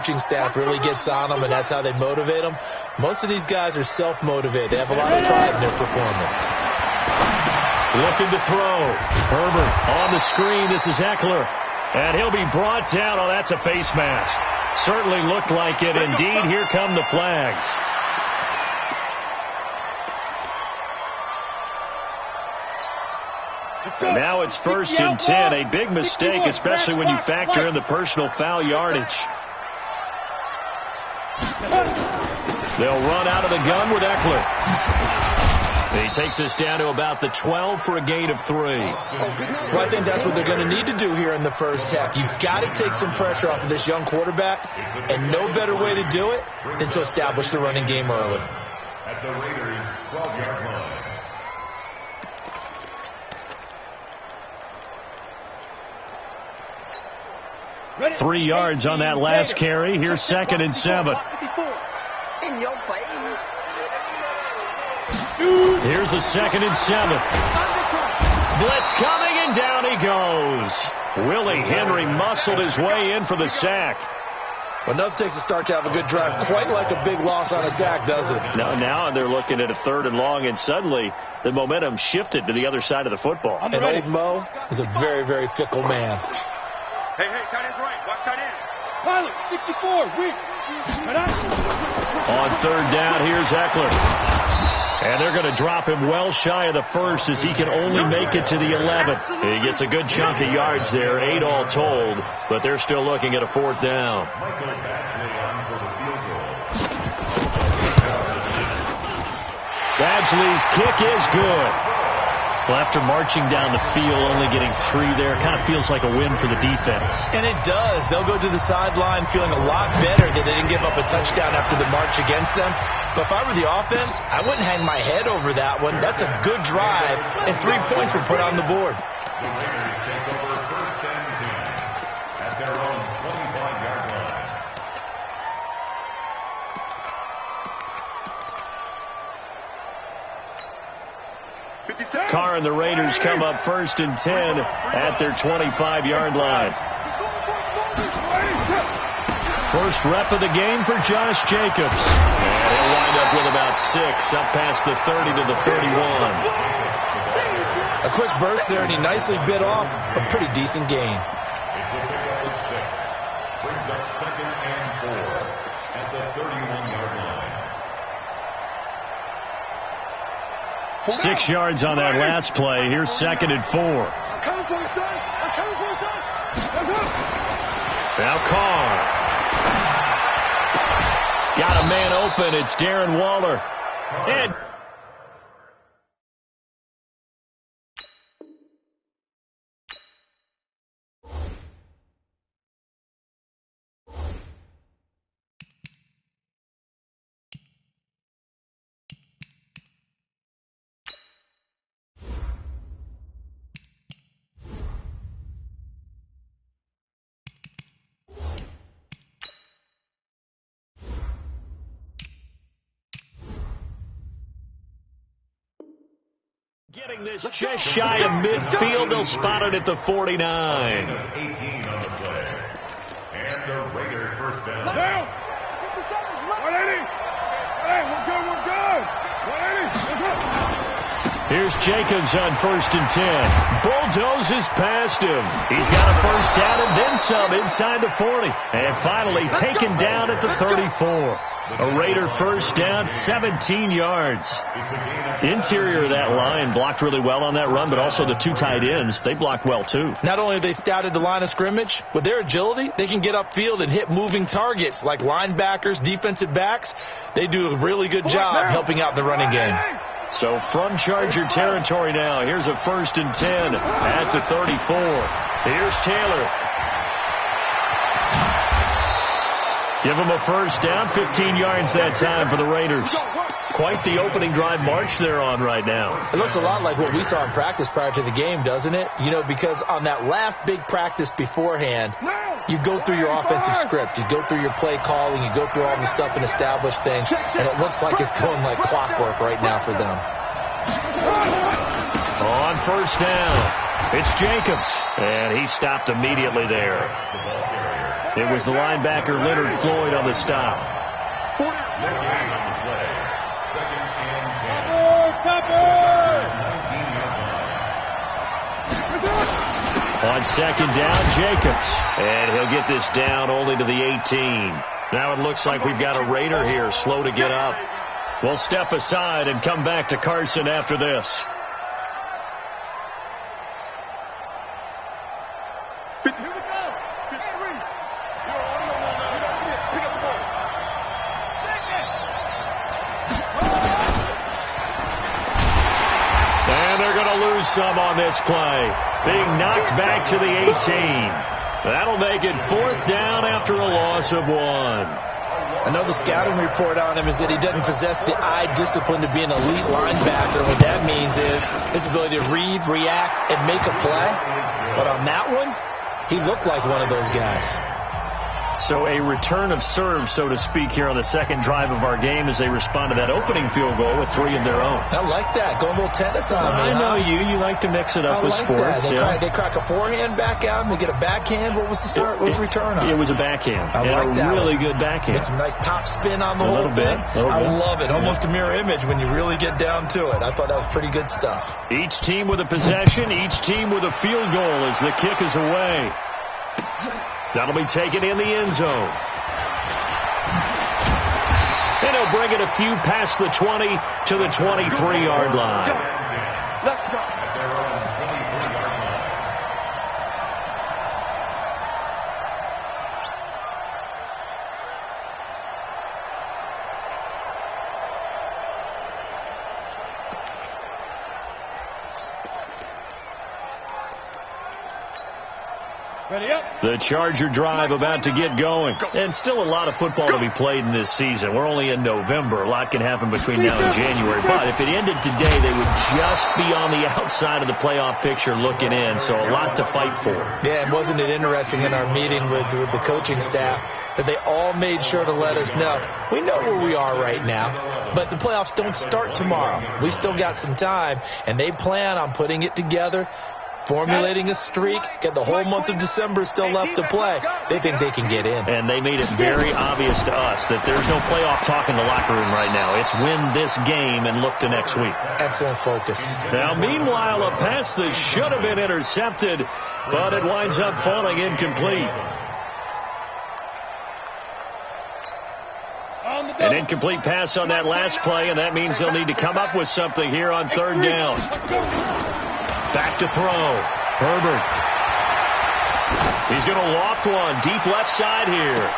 coaching staff really gets on them, and that's how they motivate them. Most of these guys are self-motivated. They have a lot of pride in their performance. Looking to throw. Herbert on the screen. This is Eckler. And he'll be brought down. Oh, that's a face mask. Certainly looked like it. Indeed, here come the flags. And now it's 1st and 10. A big mistake, especially when you factor in the personal foul yardage. They'll run out of the gun with Eckler. He takes us down to about the 12 for a gain of 3. Well, I think that's what they're going to need to do here in the first half. You've got to take some pressure off of this young quarterback, and no better way to do it than to establish the running game early. At the Raiders' 12-yard line. 3 yards on that last carry. Here's 2nd and 7. In your face. Here's a 2nd and 7. Blitz coming, and down he goes. Willie Henry muscled his way in for the sack. Well, enough takes a start to have a good drive. Quite like a big loss on a sack, does it? Now they're looking at a 3rd and long, and suddenly the momentum shifted to the other side of the football. And old Mo is a very, very fickle man. Hey, tight end's right. Watch tight end. Pilot, 64, weak. On 3rd down, here's Eckler. And they're going to drop him well shy of the 1st as he can only make it to the 11th. He gets a good chunk of yards there, 8 all told, but they're still looking at a 4th down. Badgley's kick is good. Well, after marching down the field, only getting 3 there, kind of feels like a win for the defense. And it does. They'll go to the sideline feeling a lot better that they didn't give up a touchdown after the march against them. But if I were the offense, I wouldn't hang my head over that one. That's a good drive, and 3 points were put on the board. The Raiders take over 1st and 10 at their own 25-yard line. Carr and the Raiders come up 1st and 10 at their 25-yard line. First rep of the game for Josh Jacobs. And he'll wind up with about 6, up past the 30 to the 31. A quick burst there, and he nicely bit off a pretty decent gain. It's a pickup of 6. Brings up 2nd and 4 at the 31-yard line. 6 yards on that last play. Here's 2nd and 4. Now Carr. Got a man open. It's Darren Waller. And getting this just shy of midfield. They'll spot it at the 49. 18 on the play. And the Raider 1st down. Down. 180. Hey, we're good. 180. Here's Jacobs on 1st and 10. Bulldozes past him. He's got a 1st down and then some inside the 40. And finally taken down at the 34. A Raider 1st down, 17 yards. Interior of that line blocked really well on that run, but also the 2 tight ends, they blocked well too. Not only have they scouted the line of scrimmage, with their agility, they can get upfield and hit moving targets like linebackers, defensive backs. They do a really good job helping out the running game. So from Charger territory now, here's a 1st and 10 at the 34. Here's Taylor. Give him a 1st down, 15 yards that time for the Raiders. Quite the opening drive march they're on right now. It looks a lot like what we saw in practice prior to the game, doesn't it? You know, because on that last big practice beforehand, you go through your offensive script. You go through your play calling. You go through all the stuff and establish things. And it looks like it's going like clockwork right now for them. On 1st down. It's Jacobs, and he stopped immediately there. It was the linebacker Leonard Floyd on the stop. On second down, Jacobs, and he'll get this down only to the 18. Now it looks like we've got a Raider here, slow to get up. We'll step aside and come back to Carson after this. Some on this play, being knocked back to the 18. That'll make it 4th down after a loss of 1. I know the scouting report on him is that he doesn't possess the eye discipline to be an elite linebacker. What that means is his ability to read, react, and make a play. But on that one, he looked like one of those guys. So a return of serve, so to speak, here on the second drive of our game as they respond to that opening field goal with 3 of their own. I like that. Go a little tennis on me. I know you like to mix it up with sports. They crack a forehand back out and they get a backhand. What was the return on? It was a backhand. I like that. A really good backhand. Get some nice top spin on the whole thing. I love it. Almost a mirror image when you really get down to it. I thought that was pretty good stuff. Each team with a possession, each team with a field goal as the kick is away. That'll be taken in the end zone. And he'll bring it a few past the 20 to the 23-yard line. Let's go. The Charger drive about to get going. And still a lot of football to be played in this season. We're only in November. A lot can happen between now and January. But if it ended today, they would just be on the outside of the playoff picture looking in. So a lot to fight for. Yeah, and wasn't it interesting in our meeting with the coaching staff that they all made sure to let us know. We know where we are right now, but the playoffs don't start tomorrow. We still got some time, and they plan on putting it together, formulating a streak, got the whole month of December still left to play. They think they can get in. And they made it very obvious to us that there's no playoff talk in the locker room right now. It's win this game and look to next week. Excellent focus. Now, meanwhile, a pass that should have been intercepted, but it winds up falling incomplete. An incomplete pass on that last play, and that means they'll need to come up with something here on 3rd down. Back to throw. Herbert. He's going to loft one. Deep left side here.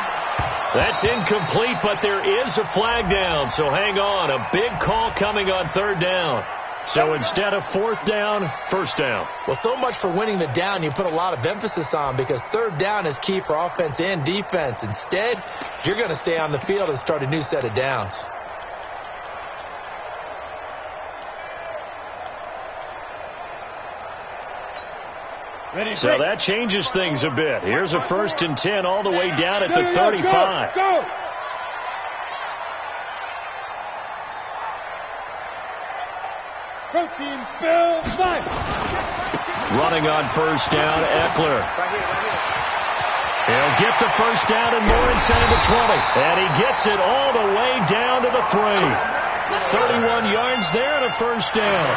That's incomplete, but there is a flag down. So hang on. A big call coming on 3rd down. So instead of 4th down, 1st down. Well, so much for winning the down you put a lot of emphasis on, because 3rd down is key for offense and defense. Instead, you're going to stay on the field and start a new set of downs. So that changes things a bit. Here's a 1st and 10 all the way down at the 35. Go. Protein spill 5. Running on 1st down, Eckler. He'll get the 1st down and more inside the 20. And he gets it all the way down to the 3. 31 yards there and a 1st down.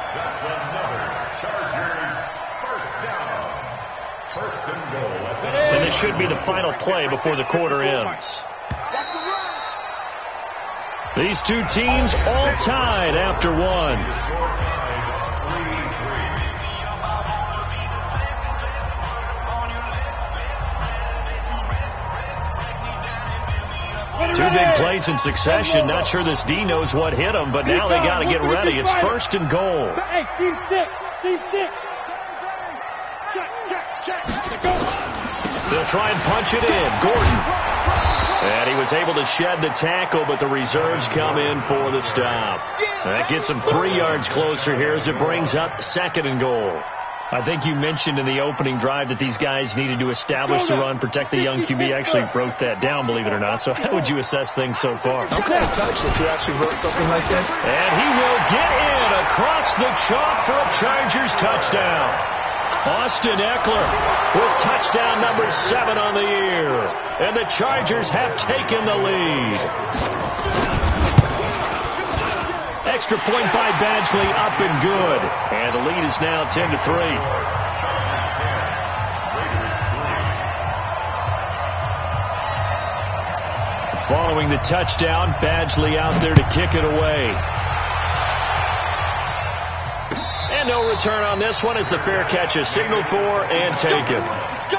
That's another Chargers 1st down. 1st and goal. And this should be the final play before the quarter ends. These two teams all tied after 1. Two big plays in succession. Not sure this D knows what hit him, but now they got to get ready. It's 1st and goal. Hey, team 6. Team 6. Check. They'll try and punch it in. Gordon. And he was able to shed the tackle, but the reserves come in for the stop. That gets him 3 yards closer here as it brings up 2nd and goal. I think you mentioned in the opening drive that these guys needed to establish the run, protect the young QB. I actually wrote that down, believe it or not. So how would you assess things so far? I'm kind of touched that you actually wrote something like that. And he will get in across the chalk for a Chargers touchdown. Austin Eckler with touchdown number 7 on the year. And the Chargers have taken the lead. Extra point by Badgley, up and good. And the lead is now 10-3. Following the touchdown, Badgley out there to kick it away. And no return on this one as the fair catch is signaled for and taken. The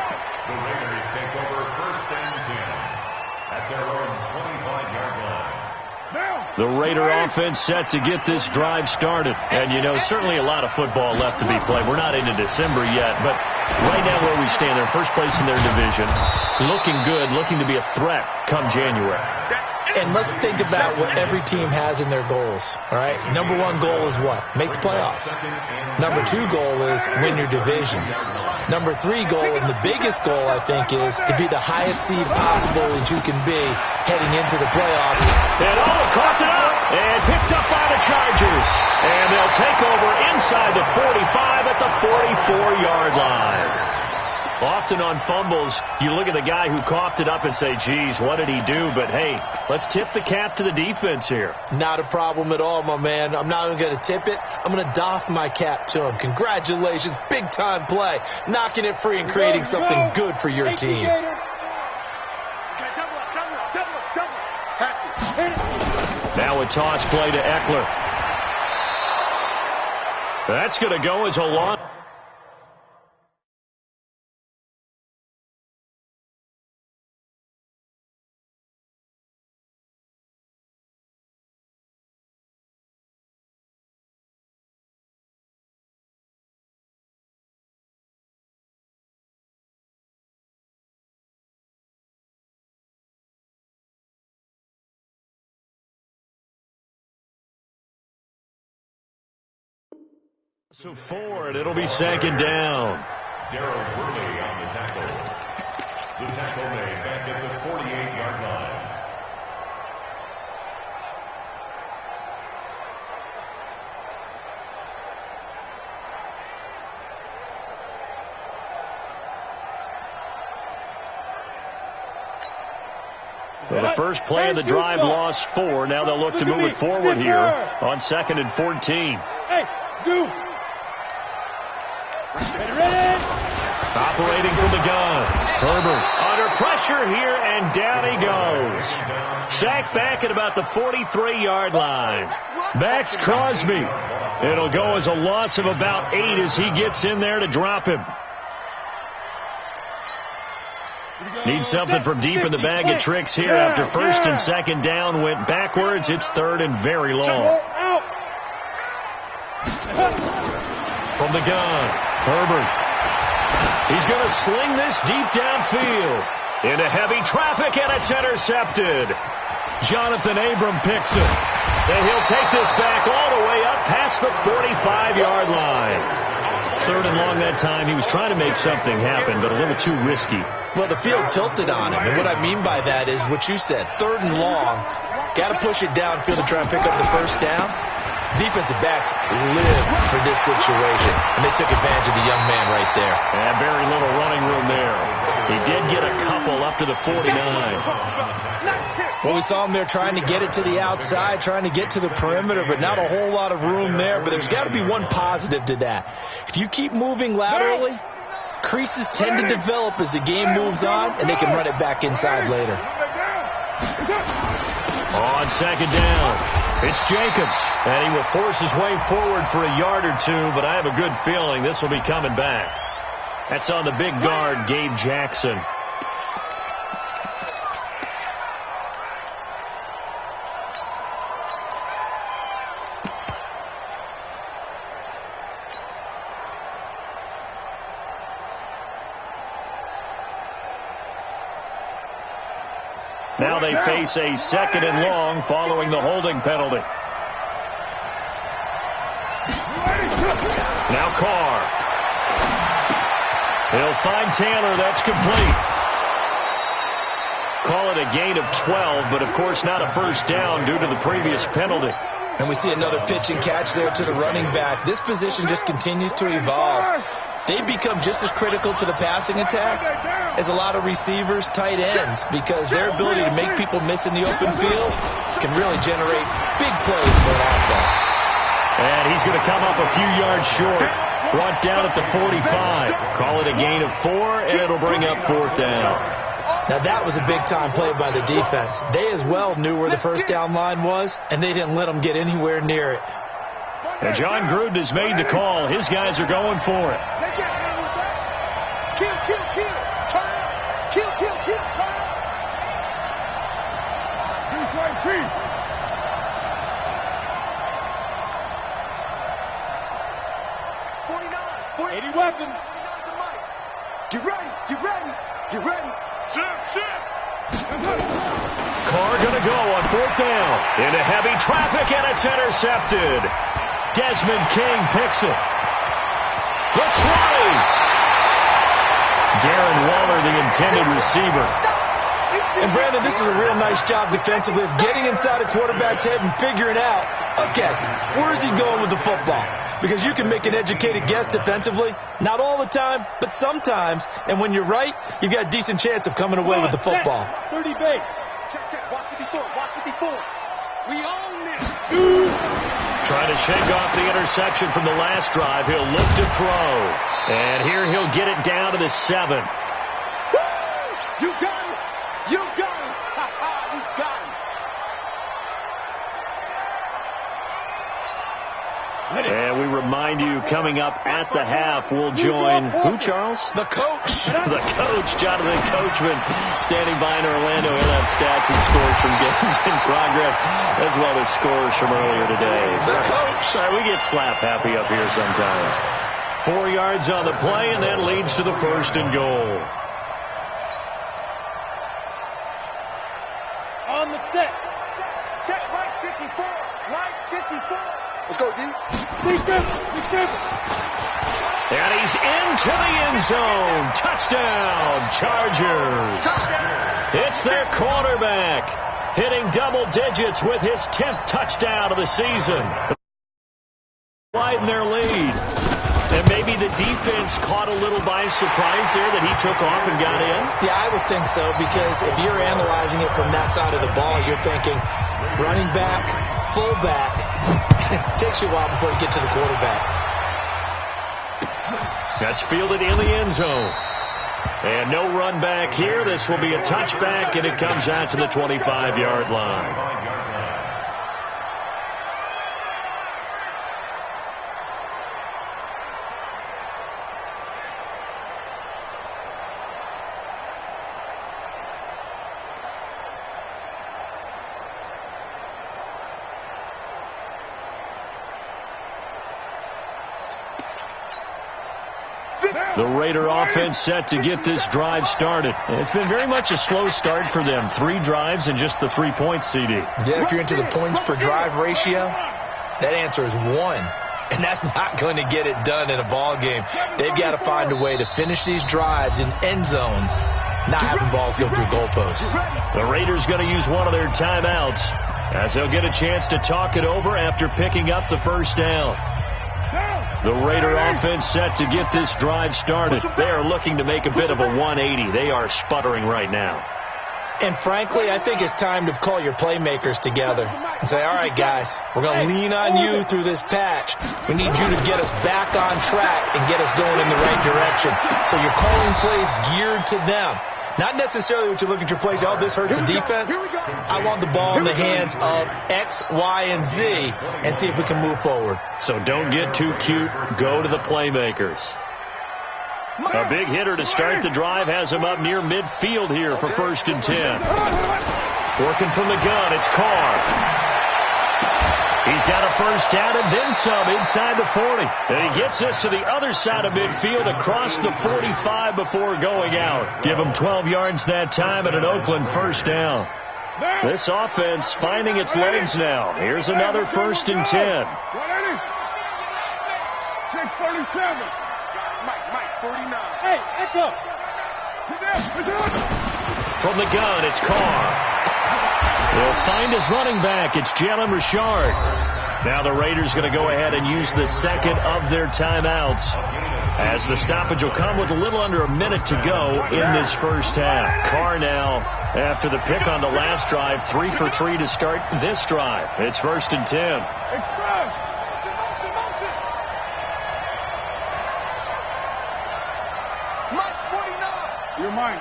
Raiders take over 1st and 10 at their own 25-yard line. The Raider offense set to get this drive started. And, you know, certainly a lot of football left to be played. We're not into December yet, but right now where we stand, they're first place in their division. Looking good, looking to be a threat come January. And let's think about what every team has in their goals, all right? Number 1 goal is what? Make the playoffs. Number 2 goal is win your division. Number 3 goal, and the biggest goal, I think, is to be the highest seed possible that you can be heading into the playoffs. And caught it up and picked up by the Chargers. And they'll take over inside the 45 at the 44-yard line. Often on fumbles, you look at the guy who coughed it up and say, geez, what did he do? But, hey, let's tip the cap to the defense here. Not a problem at all, my man. I'm not even going to tip it. I'm going to doff my cap to him. Congratulations. Big-time play. Knocking it free and creating something good for your team. Now a toss play to Eckler. That's going to go as a long. So 4, and it'll be 2nd down. Darryl Worley on the tackle. The tackle made back at the 48-yard line. Well, the first play of the drive lost 4. Now they'll look to move it forward here on 2nd and 14. Hey, Zoo. Operating from the gun. Herbert under pressure here, and down he goes. Sacked back at about the 43-yard line. Max Crosby. It'll go as a loss of about 8 as he gets in there to drop him. Need something from deep in the bag of tricks here after 1st and 2nd down went backwards. It's 3rd and very long. From the gun, Herbert. He's going to sling this deep downfield into heavy traffic, and it's intercepted. Jonathan Abram picks it. And he'll take this back all the way up past the 45-yard line. 3rd and long that time. He was trying to make something happen, but a little too risky. Well, the field tilted on him, and what I mean by that is what you said. 3rd and long, got to push it downfield to try and pick up the 1st down. Defensive backs live for this situation, and they took advantage of the young man right there. And very little running room there. He did get a couple up to the 49. Well, we saw him there trying to get it to the outside, trying to get to the perimeter, but not a whole lot of room there. But there's got to be one positive to that. If you keep moving laterally, creases tend to develop as the game moves on, and they can run it back inside later. On 2nd down, it's Jacobs, and he will force his way forward for a yard or 2, but I have a good feeling this will be coming back. That's on the big guard, Gabe Jackson. Now they face a 2nd and long following the holding penalty. Now Carr. He'll find Taylor. That's complete. Call it a gain of 12, but of course not a first down due to the previous penalty. And we see another pitch and catch there to the running back. This position just continues to evolve. They become just as critical to the passing attack as a lot of receivers, tight ends, because their ability to make people miss in the open field can really generate big plays for an offense. And he's going to come up a few yards short. Brought down at the 45. Call it a gain of 4, and it'll bring up 4th down. Now, that was a big-time play by the defense. They as well knew where the first down line was, and they didn't let them get anywhere near it. And John Gruden has made the call. His guys are going for it. Kill, kill, kill. Turn up. Kill, kill, kill. Turn up. 49. 80 weapons. Get ready. Get ready. Get ready. Sit. Carr going to go on 4th down. Into heavy traffic, and it's intercepted. Desmond King picks it. The 20. Darren Waller, the intended receiver. And, Brandon, this is a real nice job defensively of getting inside a quarterback's head and figuring out, okay, where's he going with the football? Because you can make an educated guess defensively. Not all the time, but sometimes. And when you're right, you've got a decent chance of coming away with the football. 30 base. Check. Watch 54. Watch 54. We own this. Trying to shake off the interception from the last drive. He'll look to throw. And here he'll get it down to the 7. Woo! You got it. You got it. Ha-ha, you got it. And we remind you, coming up at the half, we'll join who, Charles? The coach. The coach, Jonathan Coachman, standing by in Orlando. He'll have stats and scores from games in progress, as well as scores from earlier today. The coach. Sorry, we get slap happy up here sometimes. 4 yards on the play, and that leads to the 1st and goal. On the set. Check right 54. Right 54. Let's go, D. And he's into the end zone. Touchdown, Chargers. It's their quarterback hitting double digits with his 10th touchdown of the season. Widen their lead. And maybe the defense caught a little by surprise there that he took off and got in. Yeah, I would think so, because if you're analyzing it from that side of the ball, you're thinking running back, fullback. It takes you a while before you get to the quarterback. That's fielded in the end zone. And no run back here. This will be a touchback, and it comes out to the 25-yard line. The Raider offense set to get this drive started. It's been very much a slow start for them. 3 drives and just the 3 points, CD. Yeah, if you're into the points per drive ratio, that answer is 1. And that's not going to get it done in a ball game. They've got to find a way to finish these drives in end zones, not having balls go through goalposts. The Raiders going to use one of their timeouts as they'll get a chance to talk it over after picking up the first down. The Raider offense set to get this drive started. They are looking to make a bit of a 180. They are sputtering right now. And frankly, I think it's time to call your playmakers together and say, all right, guys, we're going to lean on you through this patch. We need you to get us back on track and get us going in the right direction. So you're calling plays geared to them. Not necessarily what you look at your plays, oh, this hurts the defense. I want the ball in the hands of X, Y, and Z and see if we can move forward. So don't get too cute. Go to the playmakers. A big hitter to start the drive has him up near midfield here for 1st and 10. Working from the gun, it's Carr. He's got a first down and then some inside the 40. And he gets us to the other side of midfield across the 45 before going out. Give him 12 yards that time and an Oakland first down. This offense finding its legs now. Here's another 1st and 10. 6:37. Mike. 49. Hey, echo. From the gun, it's Carr. He'll find his running back. It's Jalen Richard. Now the Raiders going to go ahead and use the second of their timeouts, as the stoppage will come with a little under a minute to go in this first half. Carr now, after the pick on the last drive, 3 for 3 to start this drive. It's 1st and 10. Mike's 49. You're mine.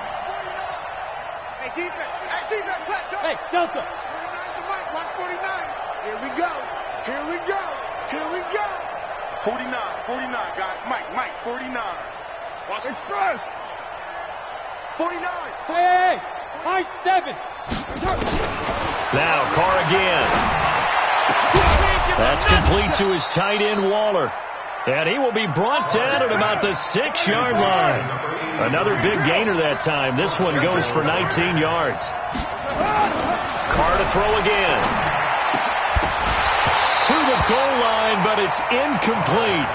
Hey, defense. Hey, defense. Let's go. Hey, Delta. 49 to Mike. Watch 49. Here we go. Here we go. Here we go. 49. 49, guys. Mike. 49. Watch Express. 49. Hey. I 7. Now Carr again. That's complete to his tight end, Waller. And he will be brought down at about the 6-yard line. Another big gainer that time. This one goes for 19 yards. Carr to throw again. To the goal line, but it's incomplete.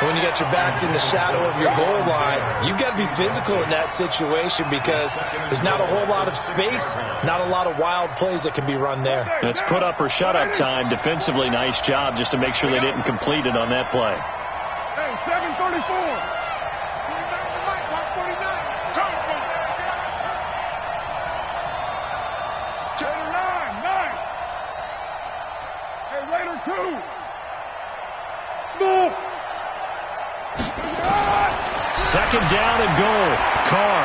When you got your backs in the shadow of your goal line, you've got to be physical in that situation because there's not a whole lot of space, not a lot of wild plays that can be run there. It's put up or shut up time. Defensively, nice job just to make sure they didn't complete it on that play. Hey, 734. 49 to Mike. Watch 49. Raider 9. Hey, Raider 2. Small. Second down and goal. Carr.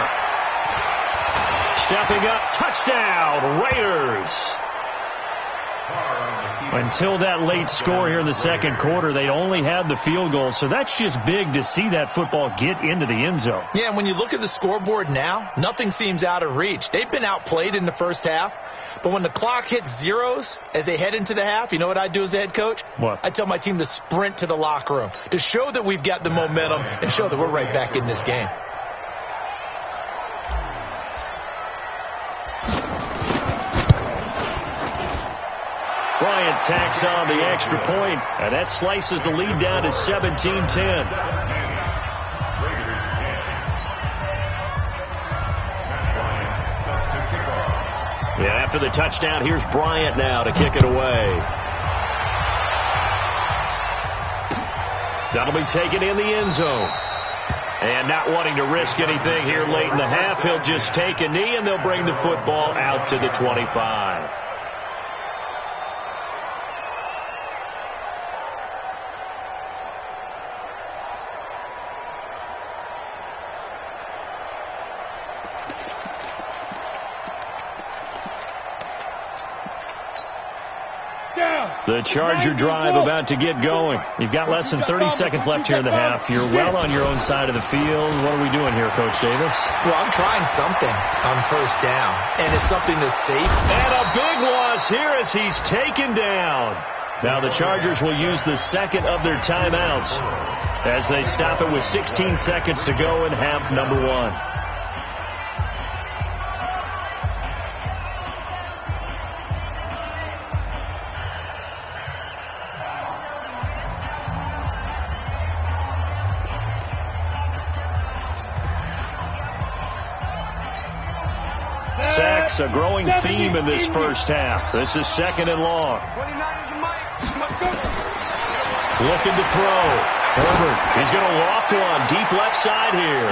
Stepping up. Touchdown, Raiders. Until that late score here in the second quarter, they only had the field goal. So that's just big to see that football get into the end zone. Yeah, and when you look at the scoreboard now, nothing seems out of reach. They've been outplayed in the first half. But when the clock hits zeros as they head into the half, you know what I do as the head coach? What? I tell my team to sprint to the locker room to show that we've got the momentum and show that we're right back in this game. Bryant tacks on the extra point, and that slices the lead down to 17-10. Yeah, after the touchdown, here's Bryant now to kick it away. That'll be taken in the end zone. And not wanting to risk anything here late in the half, he'll just take a knee, and they'll bring the football out to the 25. The Charger drive about to get going. You've got less than 30 seconds left here in the half. You're well on your own side of the field. What are we doing here, Coach Davis? Well, I'm trying something on first down, and it's something that's safe. And a big loss here as he's taken down. Now the Chargers will use the second of their timeouts as they stop it with 16 seconds to go in half number one. Sacks, a growing theme in this first half. This is second and long. 29 is Mike. Let's go. Looking to throw. Herbert, he's going to loft one deep left side here.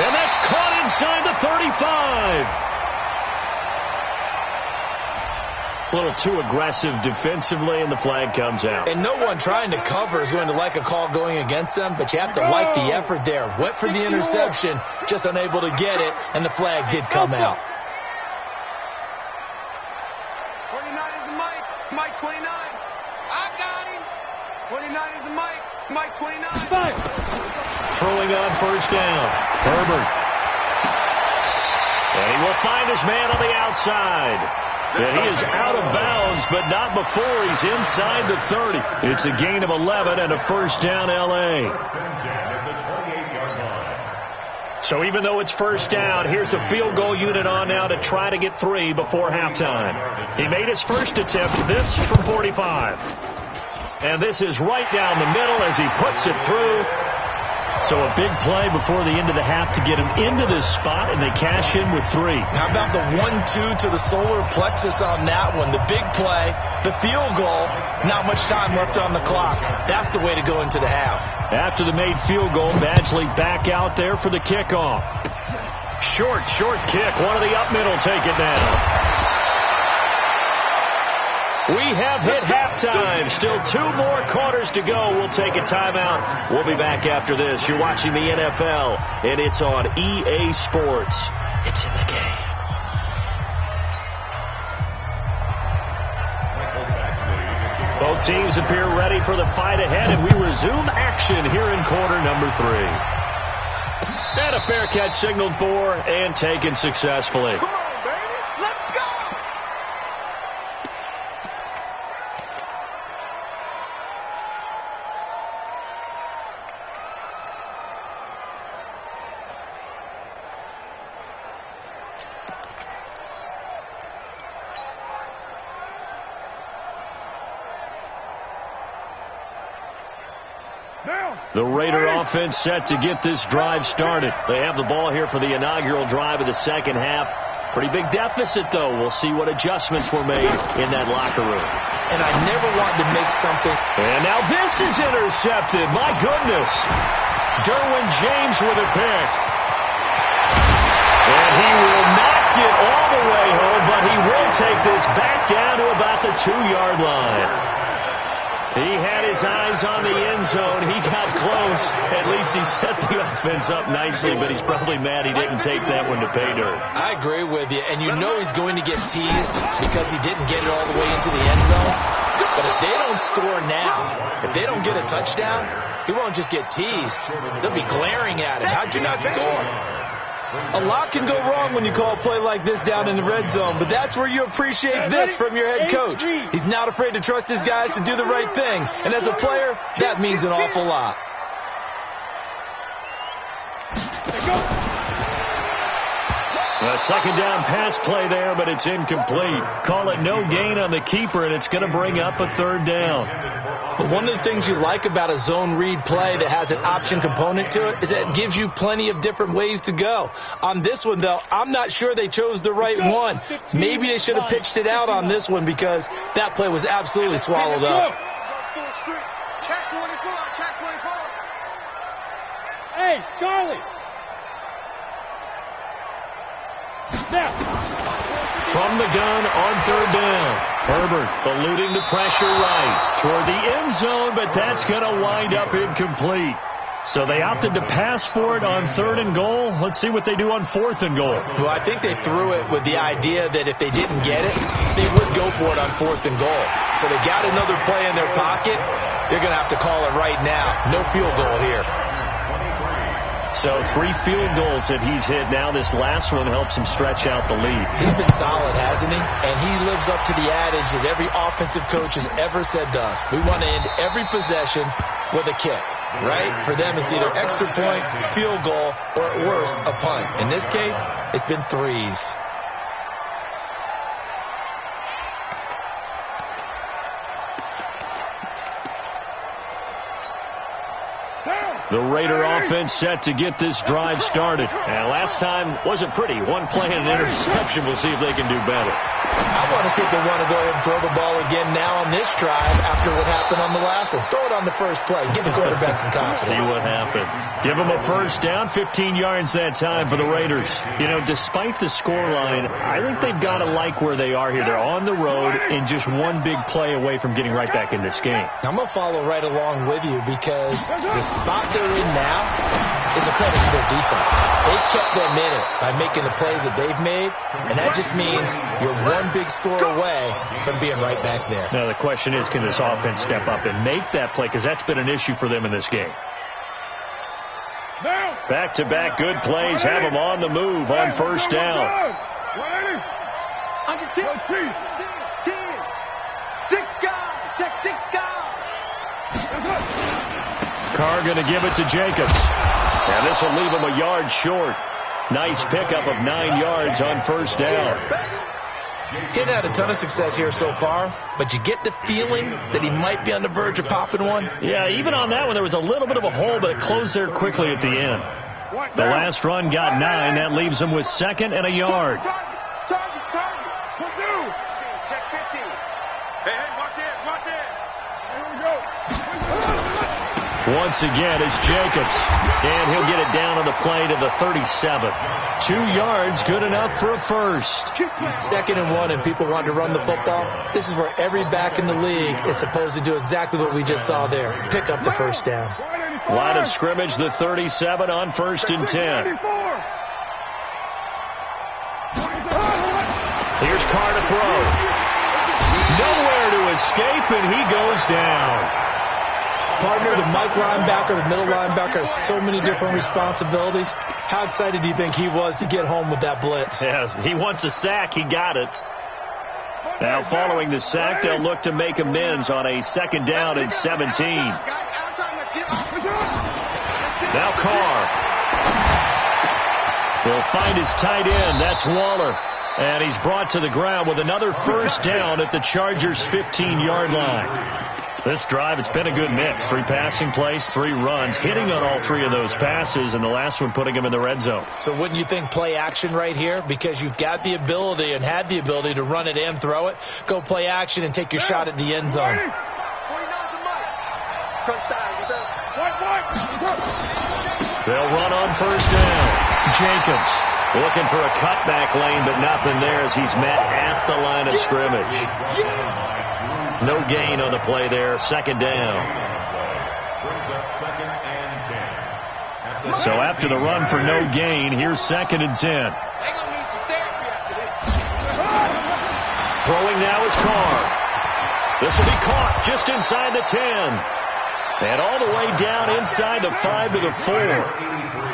And that's caught inside the 35. A little too aggressive defensively, and the flag comes out. And no one trying to cover is going to like a call going against them, but you have to like the effort there. Went for the interception, just unable to get it, and the flag did come out. 29 is Mike. Mike 29. I got him. 29 is Mike. Mike 29. Five. Throwing on first down. Herbert. And he will find his man on the outside. And he is out of bounds, but not before he's inside the 30. It's a gain of 11 and a first down, L.A. So even though it's first down, here's the field goal unit on now to try to get 3 before halftime. He made his first attempt, this from 45. And this is right down the middle as he puts it through. So a big play before the end of the half to get them into this spot, and they cash in with 3. How about the 1-2 to the solar plexus on that one? The big play, the field goal, not much time left on the clock. That's the way to go into the half. After the made field goal, Badgley back out there for the kickoff. Short kick. One of the up middle take it down. We have hit halftime. Still 2 more quarters to go. We'll take a timeout. We'll be back after this. You're watching the NFL, and it's on EA Sports. It's in the game. Both teams appear ready for the fight ahead, and we resume action here in quarter number 3. And a fair catch signaled for and taken successfully. Come on, baby. Let's go. The Raider offense set to get this drive started. They have the ball here for the inaugural drive of the second half. Pretty big deficit, though. We'll see what adjustments were made in that locker room. And I never wanted to make something. And now this is intercepted. My goodness. Derwin James with a pick. And he will not get all the way home, but he will take this back down to about the 2-yard line. He had his eyes on the end zone. He got close. At least he set the offense up nicely, but he's probably mad he didn't take that one to pay dirt. I agree with you, and you know he's going to get teased because he didn't get it all the way into the end zone. But if they don't score now, if they don't get a touchdown, he won't just get teased. They'll be glaring at him. How'd you not score? A lot can go wrong when you call a play like this down in the red zone, but that's where you appreciate this from your head coach. He's not afraid to trust his guys to do the right thing, and as a player, that means an awful lot. A second down pass play there, but it's incomplete. Call it no gain on the keeper, and it's going to bring up a 3rd down. But one of the things you like about a zone read play that has an option component to it is that it gives you plenty of different ways to go. On this one, though, I'm not sure they chose the right one. Maybe they should have pitched it out on this one because that play was absolutely swallowed up. Check 24, check 24. Hey, Charlie. From the gun on 3rd down. Herbert eluding the pressure right toward the end zone, but that's going to wind up incomplete. So they opted to pass for it on 3rd and goal. Let's see what they do on 4th and goal. Well, I think they threw it with the idea that if they didn't get it, they would go for it on 4th and goal. So they got another play in their pocket. They're going to have to call it right now. No field goal here. So 3 field goals that he's hit now. This last one helps him stretch out the lead. He's been solid, hasn't he? And he lives up to the adage that every offensive coach has ever said to us. We want to end every possession with a kick, right? For them, it's either extra point, field goal, or at worst, a punt. In this case, it's been 3s. The Raider offense set to get this drive started. And last time wasn't pretty. 1 play and an interception. We'll see if they can do better. I want to see if they want to go ahead and throw the ball again now on this drive after what happened on the last one. Throw it on the first play. Give the quarterback some confidence. See what happens. Give them a 1st down. 15 yards that time for the Raiders. You know, despite the scoreline, I think they've got to like where they are here. They're on the road and just 1 big play away from getting right back in this game. I'm going to follow right along with you because the spot they're in now is a credit to their defense. They've kept them in it by making the plays that they've made, and that just means you're 1 big score away from being right back there. Now the question is, can this offense step up and make that play? Because that's been an issue for them in this game. Back-to-back good plays have them on the move on 1st down. Under 10. 10. 6 guys. Check 6 guys. Carr going to give it to Jacobs. And this will leave him a yard short. Nice pickup of 9 yards on 1st down. He hadn't had a ton of success here so far, but you get the feeling that he might be on the verge of popping one. Yeah, even on that one, there was a little bit of a hole, but it closed there quickly at the end. The last run got 9. That leaves him with 2nd and a yard. Target. Check 15. Hey, watch it. Here we go. Once again, it's Jacobs. And he'll get it down on the play to the 37th. 2 yards, good enough for a first. 2nd and 1, and people want to run the football. This is where every back in the league is supposed to do exactly what we just saw there. Pick up the first down. Line of scrimmage, the 37 on 1st and 10. Here's Carr to throw. Nowhere to escape, and he goes down. Partner, the Mike linebacker, the middle linebacker, has so many different responsibilities. How excited do you think he was to get home with that blitz? Yeah, he wants a sack. He got it. Now, following the sack, they'll look to make amends on a 2nd down and 17. Now Carr. He'll find his tight end. That's Waller. And he's brought to the ground with another first down at the Chargers' 15-yard line. This drive, it's been a good mix. 3 passing plays, 3 runs, hitting on all 3 of those passes, and the last one putting him in the red zone. So wouldn't you think play action right here? Because you've got the ability and had the ability to run it in, throw it, go play action, and take your shot at the end zone. They'll run on first down. Jacobs looking for a cutback lane, but nothing there as he's met at the line of scrimmage. No gain on the play there. 2nd down. So after the run for no gain, here's 2nd and 10. Throwing now is Carr. This will be caught just inside the 10. And all the way down inside the 5 to the 4.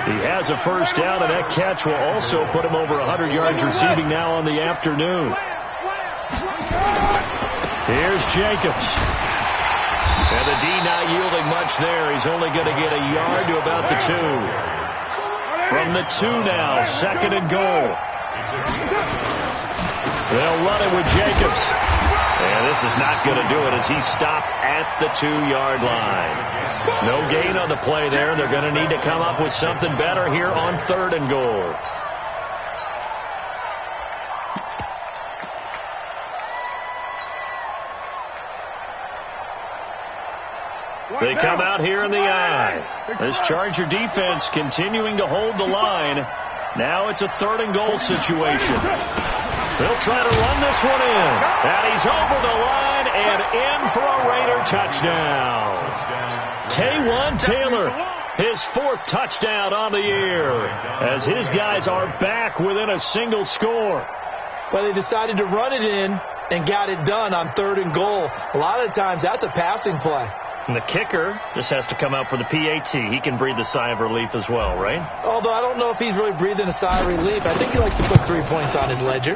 He has a first down, and that catch will also put him over 100 yards receiving now on the afternoon. Here's Jacobs. And the D not yielding much there. He's only going to get a yard to about the 2. From the 2 now, 2nd and goal. They'll run it with Jacobs. And this is not going to do it as he's stopped at the 2-yard line. No gain on the play there. They're going to need to come up with something better here on 3rd and goal. They come out here in the eye. This Charger defense continuing to hold the line. Now it's a 3rd and goal situation. They'll try to run this one in. And he's over the line and in for a Raider touchdown. Taywan Taylor, his 4th touchdown on the year, as his guys are back within a single score. Well, they decided to run it in and got it done on 3rd and goal. A lot of times that's a passing play. And the kicker just has to come out for the PAT. He can breathe a sigh of relief as well, right? Although I don't know if he's really breathing a sigh of relief. I think he likes to put 3 points on his ledger.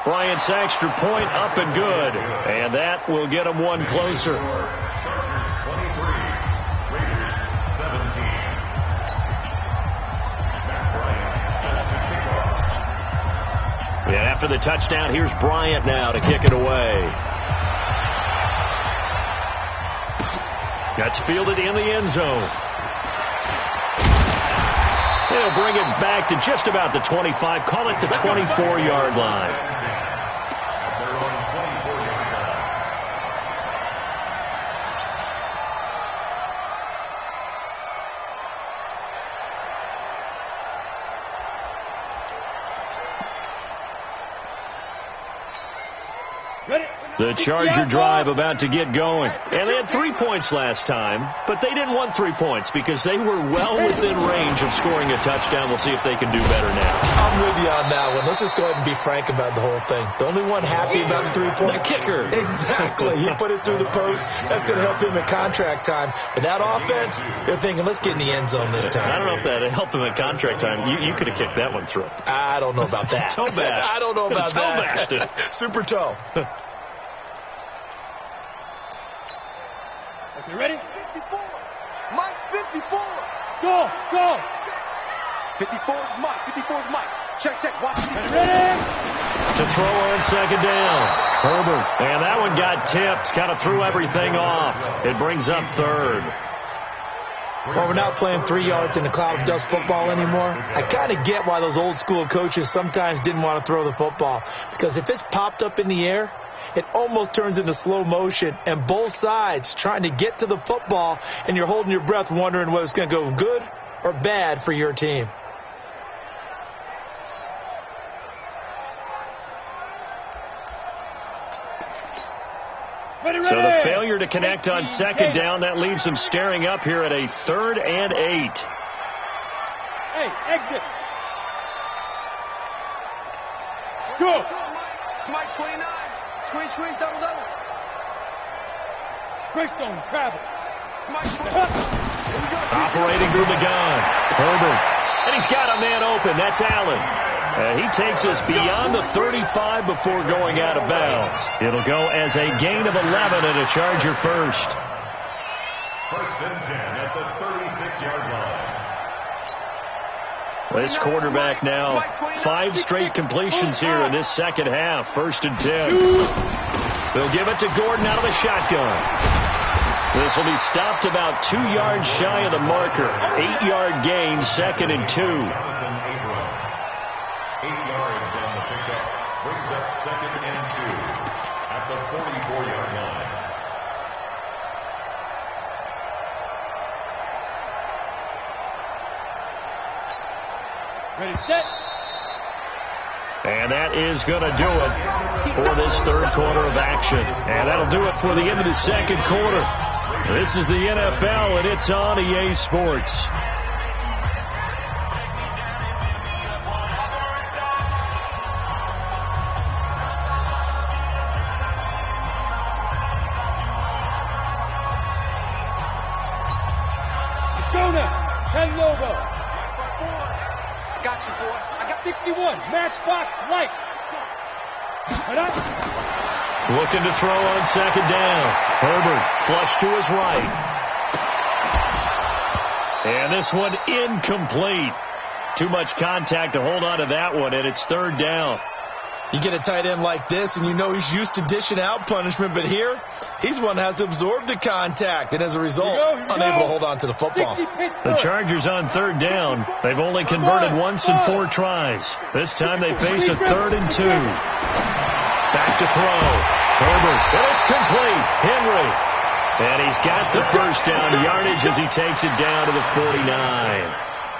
Bryant's extra point up and good. And that will get him one closer. And after the touchdown, here's Bryant now to kick it away. That's fielded in the end zone. They'll bring it back to just about the 25. Call it the 24-yard line. The Charger drive about to get going. And they had 3 points last time, but they didn't want 3 points because they were well within range of scoring a touchdown. We'll see if they can do better now. I'm with you on that one. Let's just go ahead and be frank about the whole thing. The only one happy about the 3-point. The kicker. Exactly. He put it through the post. That's going to help him at contract time. But that offense, they're thinking, let's get in the end zone this time. I don't know if that helped him at contract time. You could have kicked that one through. I don't know about that. Toe bash. I don't know about toe that. bashed. Super toe. You ready? 54. Mike, 54. Go. 54 is Mike. 54 is Mike. Check. Watch it. Ready? To throw on on second down. Herbert. And that one got tipped. Kind of threw everything off. It brings up third. Well, we're not playing 3 yards in a cloud of dust football anymore. I kind of get why those old school coaches sometimes didn't want to throw the football. Because if it's popped up in the air, it almost turns into slow motion, and both sides trying to get to the football, and you're holding your breath wondering whether it's going to go good or bad for your team. So the failure to connect on second down, that leaves them staring up here at a 3rd and 8. Hey, exit. Go. Mike 29. Squeeze, double. Greystone, travel. Operating from the gun. Herbert. And he's got a man open. That's Allen. He takes us beyond the 35 before going out of bounds. It'll go as a gain of 11 and a Charger first. 1st and 10 at the 36-yard line. This quarterback now 5 straight completions here in this second half. 1st and 10. They'll give it to Gordon out of the shotgun. This will be stopped about 2 yards shy of the marker. 8-yard gain, 2nd and 2. 8 yards on the pickup. Brings up 2nd and 2 at the 44-yard line. Ready, set. And that is going to do it for this 3rd quarter of action. And that'll do it for the end of the 2nd quarter. This is the NFL, and it's on EA Sports. I got you, boy. I got 61, matchbox lights. Looking to throw on second down. Herbert, flush to his right. And this one incomplete. Too much contact to hold on to that one, and it's 3rd down. You get a tight end like this, and you know he's used to dishing out punishment, but here, he's one that has to absorb the contact, and as a result, unable to hold on to the football. The Chargers on 3rd down. They've only converted once in 4 tries. This time they face a 3rd and 2. Back to throw. Herbert, and it's complete. Henry. And he's got the first down yardage as he takes it down to the 49.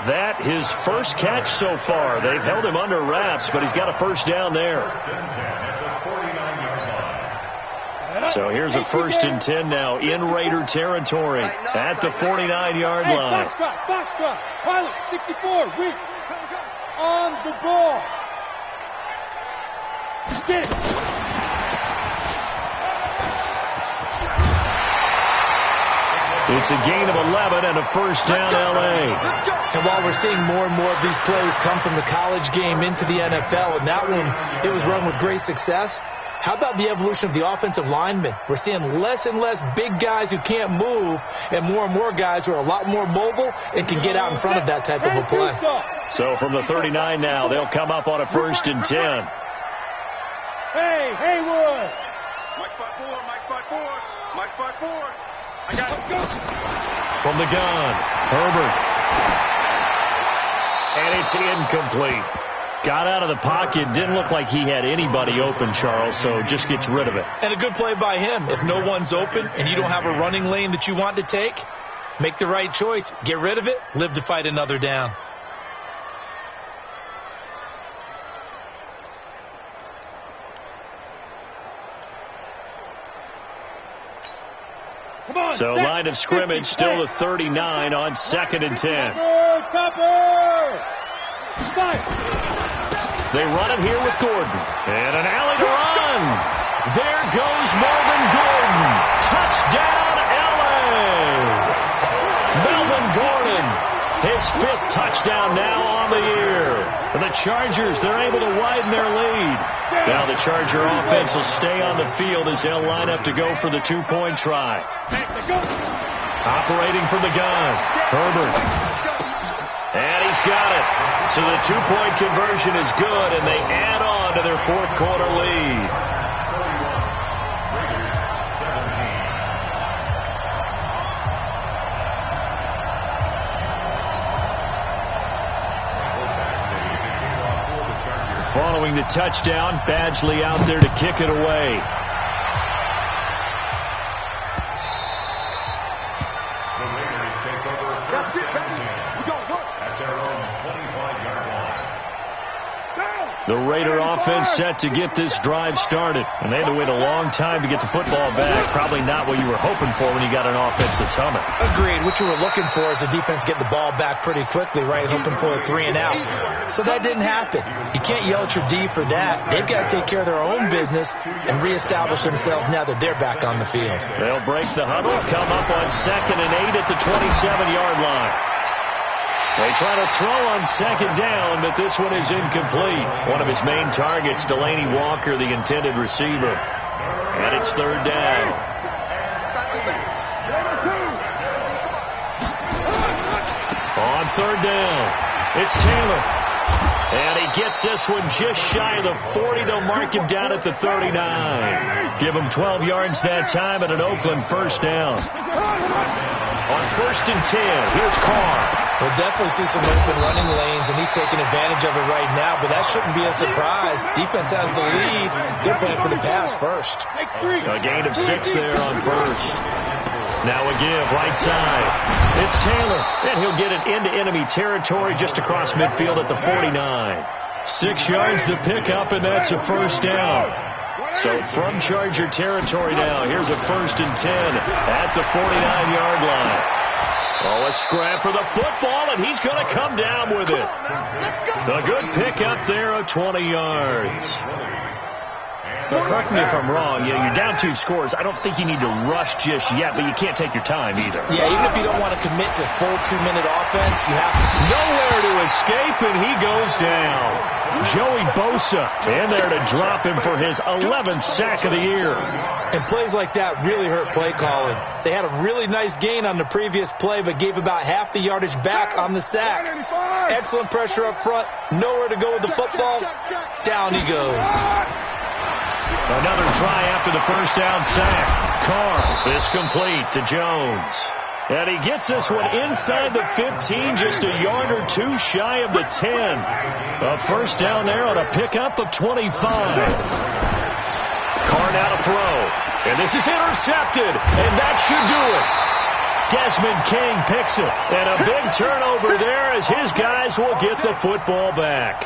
That his first catch so far. They've held him under wraps, but he's got a first down there. So here's a 1st and 10 now in Raider territory at the 49-yard line. Box drop. Pilot, 64, weak. On the ball. Get it. It's a gain of 11 and a first down, L.A. And while we're seeing more and more of these plays come from the college game into the NFL, and that one, it was run with great success, how about the evolution of the offensive linemen? We're seeing less and less big guys who can't move and more guys who are a lot more mobile and can get out in front of that type of a play. So from the 39 now, they'll come up on a 1st and 10. Hey, Haywood! Mike 5-4. I got it. From the gun, Herbert. And it's incomplete. Got out of the pocket. Didn't look like he had anybody open, Charles, so just gets rid of it. And a good play by him. If no one's open and you don't have a running lane that you want to take, make the right choice. Get rid of it. Live to fight another down. So line of scrimmage still the 39 on 2nd and 10. Topper! They run it here with Gordon. And an alley to run. There goes Melvin Gordon. Touchdown, LA! Melvin Gordon, his 5th touchdown now on the year. For the Chargers, they're able to widen their lead. Now the Charger offense will stay on the field as they'll line up to go for the 2-point try. Operating from the gun, Herbert. And he's got it. So the 2-point conversion is good, and they add on to their 4th quarter lead. following the touchdown. Badgley out there to kick it away. The Raiders take over first and 10 at their own 25-yard line. The Raider offense set to get this drive started. And they had to wait a long time to get the football back. Probably not what you were hoping for when you got an offense that's humming. Agreed. What you were looking for is the defense get the ball back pretty quickly, right? Hoping for a 3 and out. So that didn't happen. You can't yell at your D for that. They've got to take care of their own business and reestablish themselves now that they're back on the field. They'll break the huddle, come up on 2nd and 8 at the 27-yard line. They try to throw on 2nd down, but this one is incomplete. One of his main targets, Delaney Walker, the intended receiver. And it's 3rd down. On 3rd down, it's Taylor. And he gets this one just shy of the 40. They'll mark him down at the 39. Give him 12 yards that time at an Oakland 1st down. On 1st and 10, here's Carr. We'll definitely see some open running lanes, and he's taking advantage of it right now, but that shouldn't be a surprise. Defense has the lead. They're playing for the pass first. A gain of 6 there on 1st. Now a give, right side. It's Taylor, and he'll get it into enemy territory just across midfield at the 49. 6 yards to pick up, and that's a 1st down. So from Charger territory now, here's a 1st and 10 at the 49-yard line. Oh, a scrap for the football, and he's going to come down with it. A good pickup there of 20 yards. Now, correct me if I'm wrong. You're down 2 scores. I don't think you need to rush just yet, but you can't take your time either. Yeah, even if you don't want to commit to full 2-minute offense, you have to. Nowhere to escape, and he goes down. Joey Bosa in there to drop him for his 11th sack of the year. And plays like that really hurt play calling. They had a really nice gain on the previous play, but gave about half the yardage back on the sack. Excellent pressure up front. Nowhere to go with the football. Down he goes. Another try after the 1st down sack. Carr is complete to Jones. And he gets this one inside the 15, just a yard or 2 shy of the 10. A 1st down there on a pickup of 25. Carr now to throw. And this is intercepted. And that should do it. Desmond King picks it. And a big turnover there as his guys will get the football back.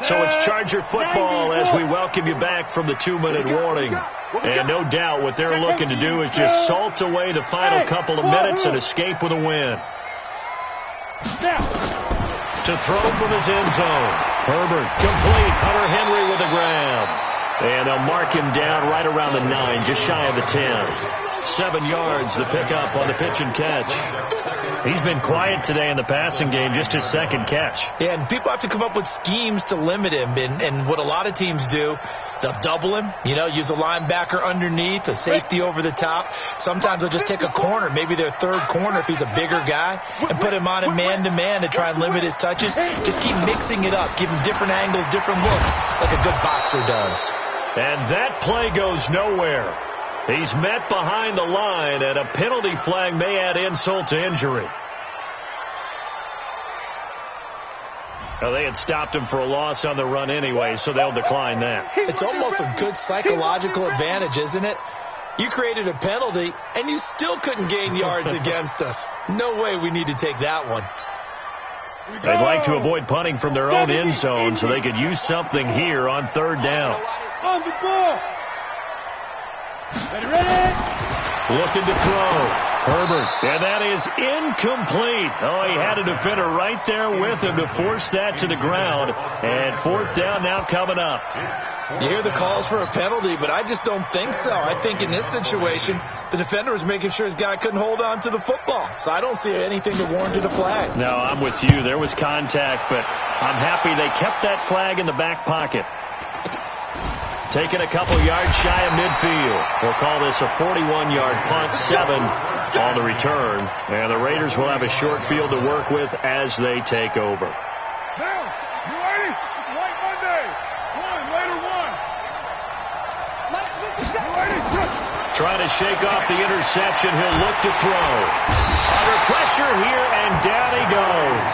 So it's Charger football as we welcome you back from the 2-minute warning. And no doubt what they're looking to do is just salt away the final couple of minutes and escape with a win. To throw from his end zone. Herbert complete. Hunter Henry with a grab. And they'll mark him down right around the 9, just shy of the 10. 7 yards, the pickup on the pitch and catch. He's been quiet today in the passing game, just his 2nd catch. Yeah, and people have to come up with schemes to limit him. And what a lot of teams do, they'll double him, use a linebacker underneath, a safety over the top. Sometimes they'll just take a corner, maybe their 3rd corner if he's a bigger guy, and put him on a man-to-man to try and limit his touches. Just keep mixing it up, give him different angles, different looks, like a good boxer does. And that play goes nowhere. He's met behind the line, and a penalty flag may add insult to injury. Well, they had stopped him for a loss on the run anyway, so they'll decline that. It's almost a good psychological advantage, isn't it? You created a penalty, and you still couldn't gain yards against us. No way we need to take that one. They'd like to avoid punting from their own end zone so they could use something here on 3rd down. On the ball. Ready? Looking to throw. Herbert. And that is incomplete. Oh, he had a defender right there with him to force that to the ground. And 4th down now coming up. You hear the calls for a penalty, but I just don't think so. I think in this situation, the defender was making sure his guy couldn't hold on to the football. So I don't see anything that warranted a flag. No, I'm with you. There was contact, but I'm happy they kept that flag in the back pocket. Taking a couple yards shy of midfield. We'll call this a 41-yard punt, 7 on the return. And the Raiders will have a short field to work with as they take over. Now, you ready? It's White Monday. Later one. You ready? Trying to shake off the interception. He'll look to throw. Under pressure here, and down he goes.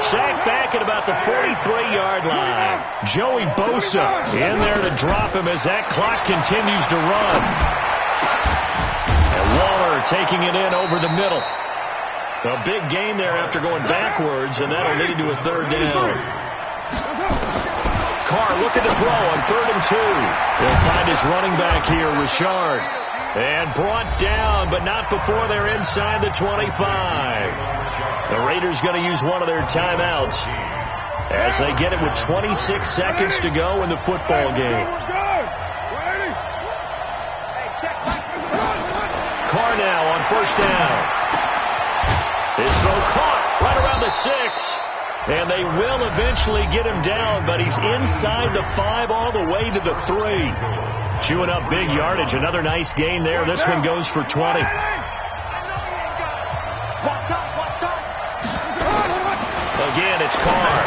Sacked back at about the 43-yard line. Joey Bosa in there to drop him as that clock continues to run. And Waller taking it in over the middle. A big gain there after going backwards, and that'll lead to a third down. Carr looking to throw on 3rd and 2. He'll find his running back here, Richard. And brought down, but not before they're inside the 25. The Raiders going to use one of their timeouts as they get it with 26 seconds to go in the football game. Carr now on 1st down. His throw caught right around the 6. And they will eventually get him down, but he's inside the 5 all the way to the 3. Chewing up big yardage. Another nice gain there. This one goes for 20. Again, it's Carr.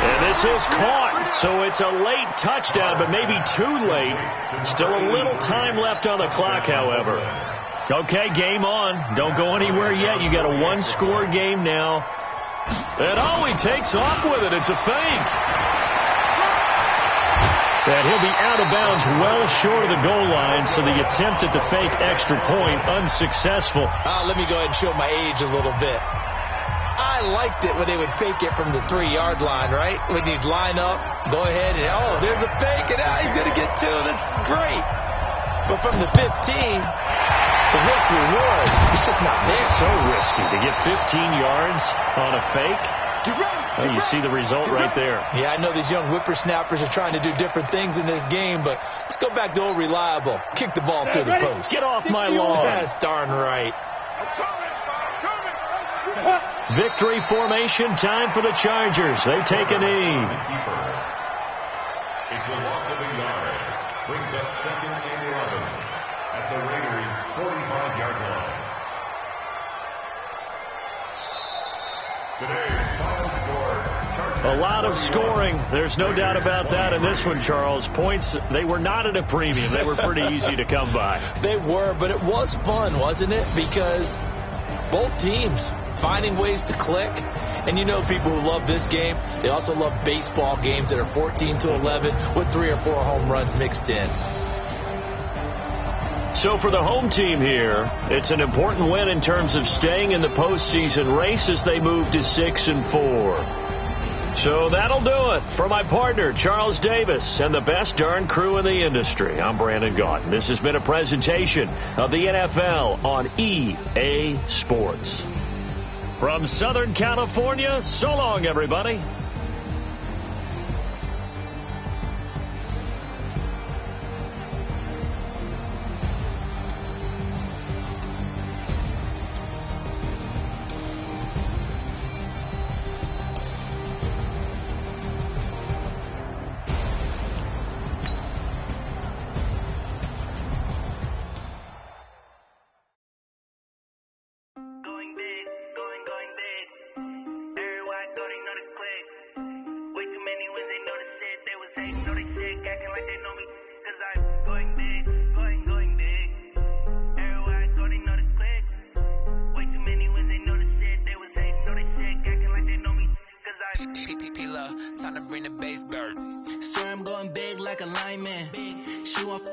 And this is caught. So it's a late touchdown, but maybe too late. Still a little time left on the clock, however. Okay, game on. Don't go anywhere yet. You got a 1-score game now. And he takes off with it. It's a fake. And he'll be out of bounds well short of the goal line, so the attempt at the fake extra point unsuccessful. Let me go ahead and show my age a little bit. I liked it when they would fake it from the 3-yard line, right? When you'd line up, go ahead and, there's a fake, and he's going to get 2. That's great. But from the 15, the risk reward is just not there. It's so risky to get 15 yards on a fake. Well, you see the result right there. Yeah, I know these young whippersnappers are trying to do different things in this game, but let's go back to old reliable. Kick the ball through the post. Get off my lawn. That's darn right. Victory formation time for the Chargers. They take a knee. It's a loss of a yard. Brings up 2nd and 11 at the Raiders' 45-yard line. Today's final score, Chargers. A lot of scoring. There's no doubt about that in this one, Charles. Points, they were not at a premium. They were pretty easy to come by. They were, but it was fun, wasn't it? Because both teams finding ways to click. And you know people who love this game, they also love baseball games that are 14-11 with 3 or 4 home runs mixed in. So for the home team here, it's an important win in terms of staying in the postseason race as they move to 6-4. So that'll do it for my partner, Charles Davis, and the best darn crew in the industry. I'm Brandon Gaudin. This has been a presentation of the NFL on EA Sports. From Southern California, so long, everybody. Time to bring the bass bird. Swear I'm going big like a lineman. She want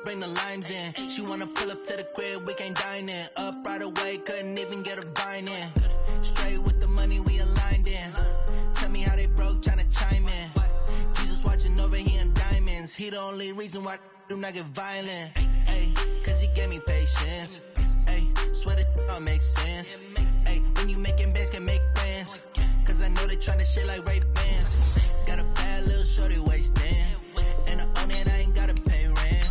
bring the limes in. She wanna pull up to the crib, we can't dine in. Up right away, couldn't even get a vine in. Straight with the money we aligned in. Tell me how they broke, tryna chime in. Jesus watching over here in diamonds. He the only reason why I do not get violent. Ay, cause he gave me patience. Ay, swear that all makes sense. Ay, when you making bands can make friends. Cause I know they tryna shit like Ray Bans. Got a bad little shorty wasting. And I own it, I ain't gotta pay rent.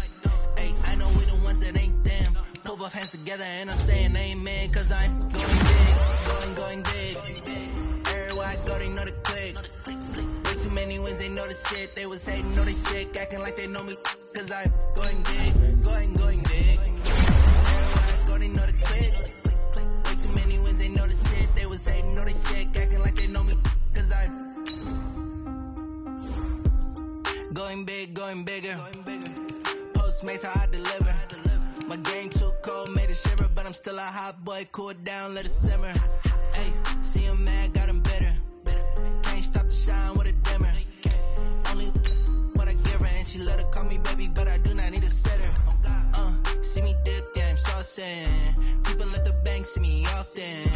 Ay, I know we the ones that ain't them. Pull both hands together and I'm saying amen. Cause I'm going big, going big. Everywhere I go, they know the click. Way too many wins, they know the shit. They was hating, know they sick, acting like they know me. Cause I'm going big, going big. Everywhere I go, they know the click. Way too many wins, they know the shit. They was hating, know they sick, acting like they know me. Cause I'm going big, going bigger. Postmates how I deliver. My boy, cool it down, let it simmer. Hey, see him mad, got him bitter. Can't stop the shine with a dimmer. Only what I give her, and she let her call me baby, but I do not need a sitter. See me dip, yeah, I'm saucing. People let the bank see me often.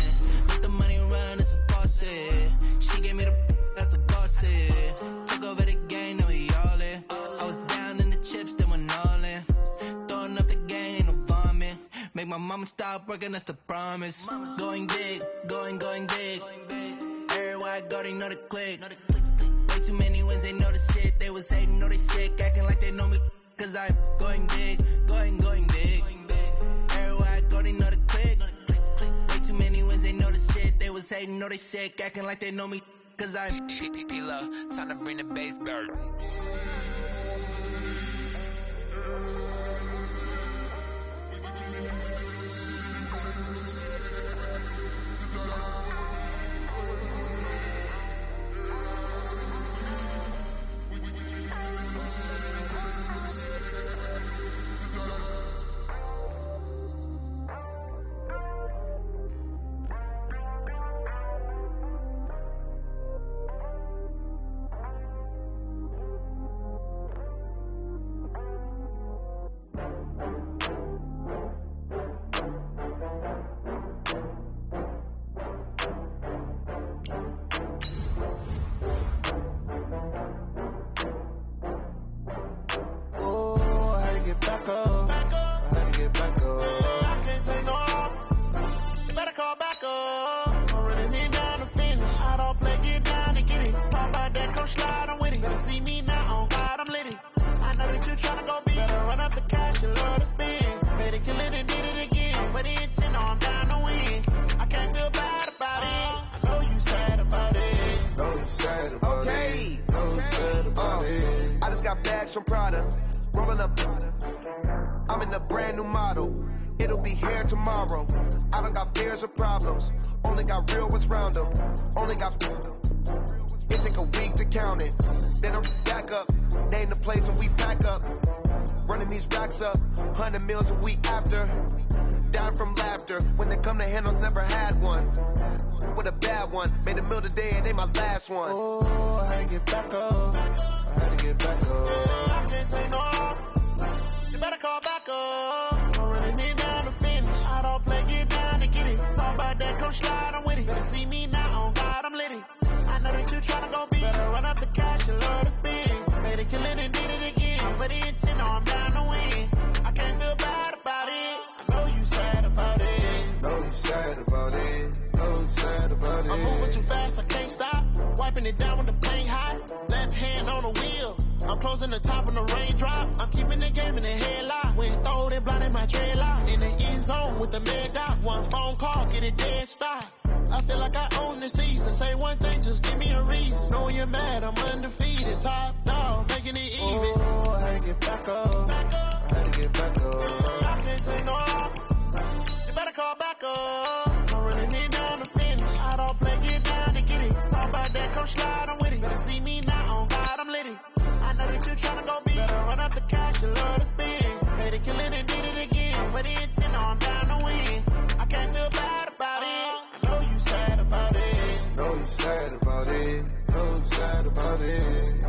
Let the money run, it's a faucet. She gave me the that's the bosses. Took over the game, now we all in. I was down in the chips, then went all in. Throwing up the game, ain't no vomit. Make my mama stop working, that's the promise. Going big, going big. Everywhere I go, they know the click. Way too many wins, they know the shit. They was hating, know they sick, acting like they know me. Cause I'm going big, going big. Everywhere I go, they know the click. Way too many wins, they know the shit. They was hating, know they sick, acting like they know me. Cause I'm P-P-P-Love, time to bring the bass back. From Prada, rolling up. I'm in a brand new model. It'll be here tomorrow. I don't got fears or problems. Only got real ones round them. Only got. It take a week to count it. Then I'm back up. Name the place and we pack up. Running these racks up. 100 meals a week after. Down from laughter. When they come to handles, never had one. With a bad one. Made a meal today and they my last one. Oh, I had to get back up. I had to get back up. I can't take no off. You better call back up. I'm running it down to finish. I don't play, get down to get it. Talk about that, come slide, I'm with it. Better see me now, on God, I'm litty. I know that you tryna go big. Better run up the cash, you love to spend. Better kill it and did it again. I'm for the intent, no, I'm down to win. I can't feel bad about it. I know you sad about it. Know you sad about it. Know you sad about it. I'm moving too fast, I can't stop. Wiping it down when the paint hot. Left hand on the wheel. I'm closing the top when the raindrop. I'm keeping the game in the headlock. When throw it blind in my dreadlock. In the end zone with the mad dot. One phone call, get it dead stop. I feel like I own the season. Say one thing, just give me a reason. Knowing you're mad, I'm undefeated. Top dog, making it even. Oh, I had to get back up. I had to get back up. I can't take no off. You better call back up. I'm running it down to finish. I don't play, get down to get it. Talk about that, come slide, I'm with it. Better see me now, on God, I'm litty. I know that you tryna go big. Better run up the cash, you love to spend. Better kill it and did it again. For the intent, no, I'm down to win. I can't feel bad about it. I know you sad about it. Know you sad about it. Know you sad about it.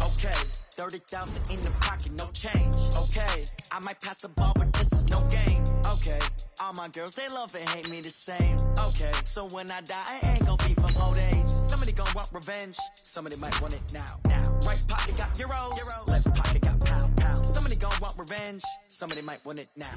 Okay, 30,000 in the pocket, no change. Okay, I might pass the ball, but this is no game. Okay, all my girls, they love and hate me the same. Okay, so when I die, I ain't gonna be from old age. Somebody gonna want revenge, somebody might want it now. Right pocket got euros, left pocket got pound. Somebody gonna want revenge, somebody might want it now.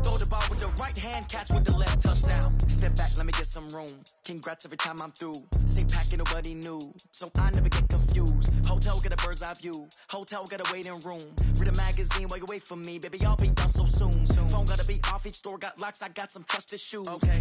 Throw the ball with the right hand, catch with the left, touchdown. Step back, let me get some room. Congrats every time I'm through. Same packet, nobody knew, so I never get confused. Hotel get a bird's eye view. Hotel got a waiting room. Read a magazine while you wait for me, baby. I'll be done so soon. Phone gotta be off. Each store got locks. I got some trusted shoes. Okay.